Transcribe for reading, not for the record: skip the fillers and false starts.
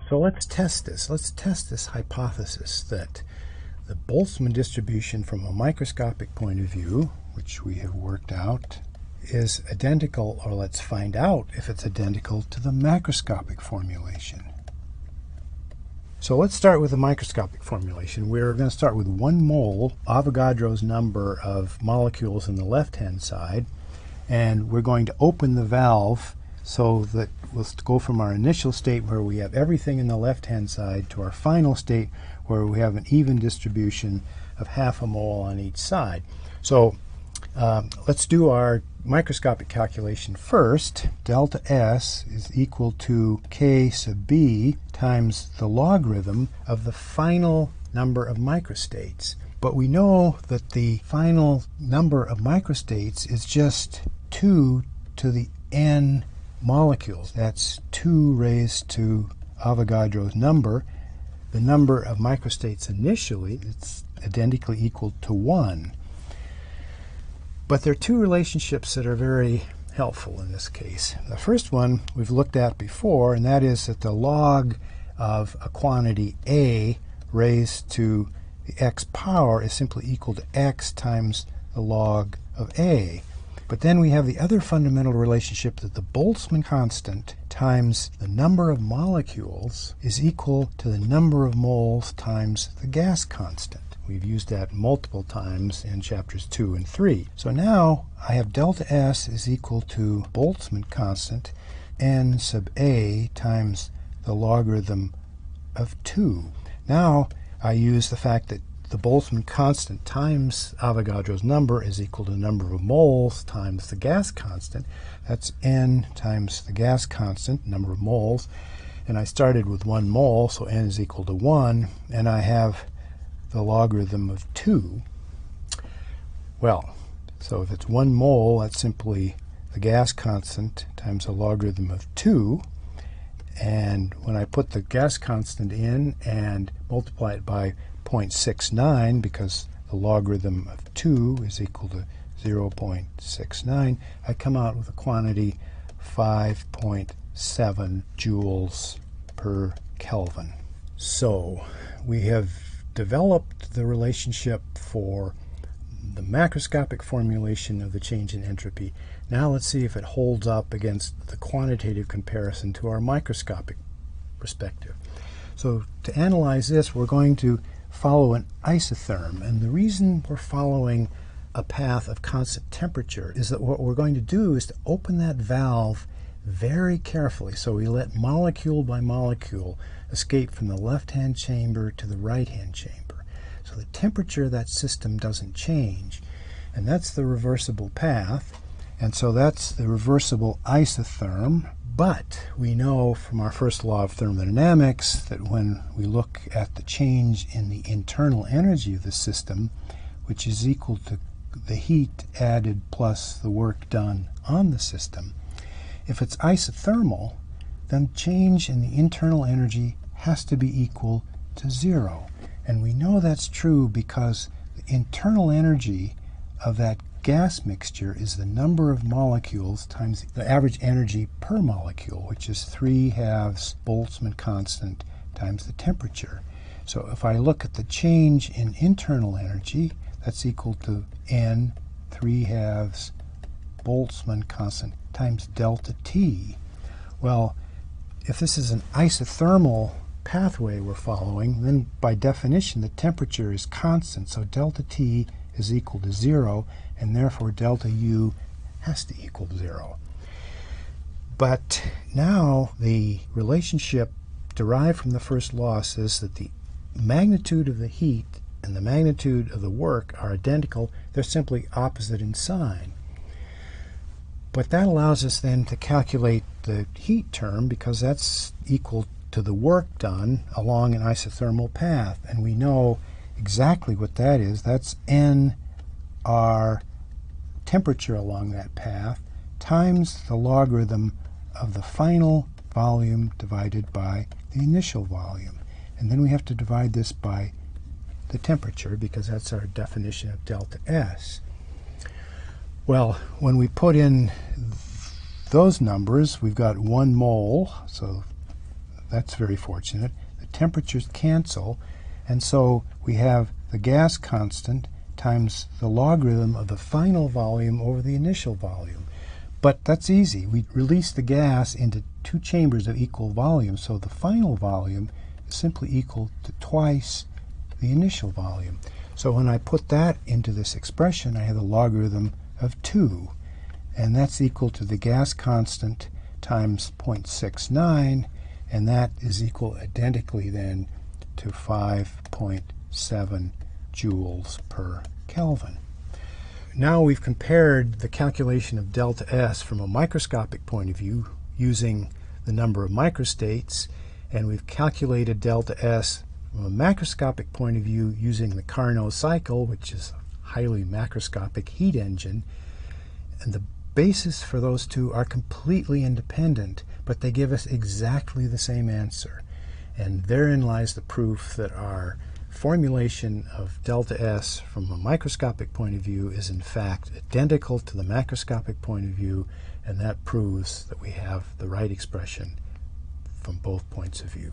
So let's test this. Let's test this hypothesis that the Boltzmann distribution from a microscopic point of view, which we have worked out, is identical, or let's find out if it's identical to the macroscopic formulation. So let's start with the microscopic formulation. We're going to start with 1 mole, Avogadro's number of molecules in the left-hand side, and we're going to open the valve so that we'll go from our initial state where we have everything in the left-hand side to our final state where we have an even distribution of half a mole on each side. So let's do our microscopic calculation first. Delta S is equal to K sub B times the logarithm of the final number of microstates. But we know that the final number of microstates is just 2 to the n molecules. That's 2 raised to Avogadro's number. The number of microstates initially, it's identically equal to 1. But there are 2 relationships that are very helpful in this case. The first one we've looked at before, and that is that the log of a quantity A raised to the x power is simply equal to x times the log of A. But then we have the other fundamental relationship that the Boltzmann constant times the number of molecules is equal to the number of moles times the gas constant. We've used that multiple times in chapters 2 and 3. So now I have delta S is equal to Boltzmann constant n sub A times the logarithm of 2. Now I use the fact that the Boltzmann constant times Avogadro's number is equal to the number of moles times the gas constant. That's n times the gas constant, number of moles. And I started with 1 mole, so n is equal to 1. And I have the logarithm of 2. Well, so if it's 1 mole, that's simply the gas constant times the logarithm of 2. And when I put the gas constant in and multiply it by 0.69, because the logarithm of 2 is equal to 0.69, I come out with a quantity 5.7 joules per Kelvin. So we have developed the relationship for the macroscopic formulation of the change in entropy. Now let's see if it holds up against the quantitative comparison to our microscopic perspective. So to analyze this, we're going to follow an isotherm, and the reason we're following a path of constant temperature is that what we're going to do is to open that valve very carefully. So we let molecule by molecule escape from the left-hand chamber to the right-hand chamber. So the temperature of that system doesn't change, and that's the reversible path, and so that's the reversible isotherm. But we know from our first law of thermodynamics that when we look at the change in the internal energy of the system, which is equal to the heat added plus the work done on the system, if it's isothermal, then change in the internal energy has to be equal to 0. And we know that's true because the internal energy of that gas mixture is the number of molecules times the average energy per molecule, which is 3/2 Boltzmann constant times the temperature. So if I look at the change in internal energy, that's equal to n 3/2 Boltzmann constant times delta T. Well, if this is an isothermal pathway we're following, then by definition the temperature is constant, so delta T is equal to 0, and therefore delta U has to equal 0. But now the relationship derived from the first law says that the magnitude of the heat and the magnitude of the work are identical. They're simply opposite in sign. But that allows us then to calculate the heat term, because that's equal to the work done along an isothermal path, and we know exactly what that is. That's n our temperature along that path times the logarithm of the final volume divided by the initial volume. And then we have to divide this by the temperature, because that's our definition of delta S. Well, when we put in those numbers, we've got 1 mole, so that's very fortunate. The temperatures cancel, and so we have the gas constant times the logarithm of the final volume over the initial volume. But that's easy. We release the gas into two chambers of equal volume, so the final volume is simply equal to twice the initial volume. So when I put that into this expression, I have the logarithm of 2, and that's equal to the gas constant times 0.69, and that is equal identically then to 5.7 joules per Kelvin. Now we've compared the calculation of delta S from a microscopic point of view using the number of microstates, and we've calculated delta S from a macroscopic point of view using the Carnot cycle, which is a highly macroscopic heat engine. And the basis for those two are completely independent, but they give us exactly the same answer. And therein lies the proof that our formulation of delta S from a microscopic point of view is in fact identical to the macroscopic point of view, and that proves that we have the right expression from both points of view.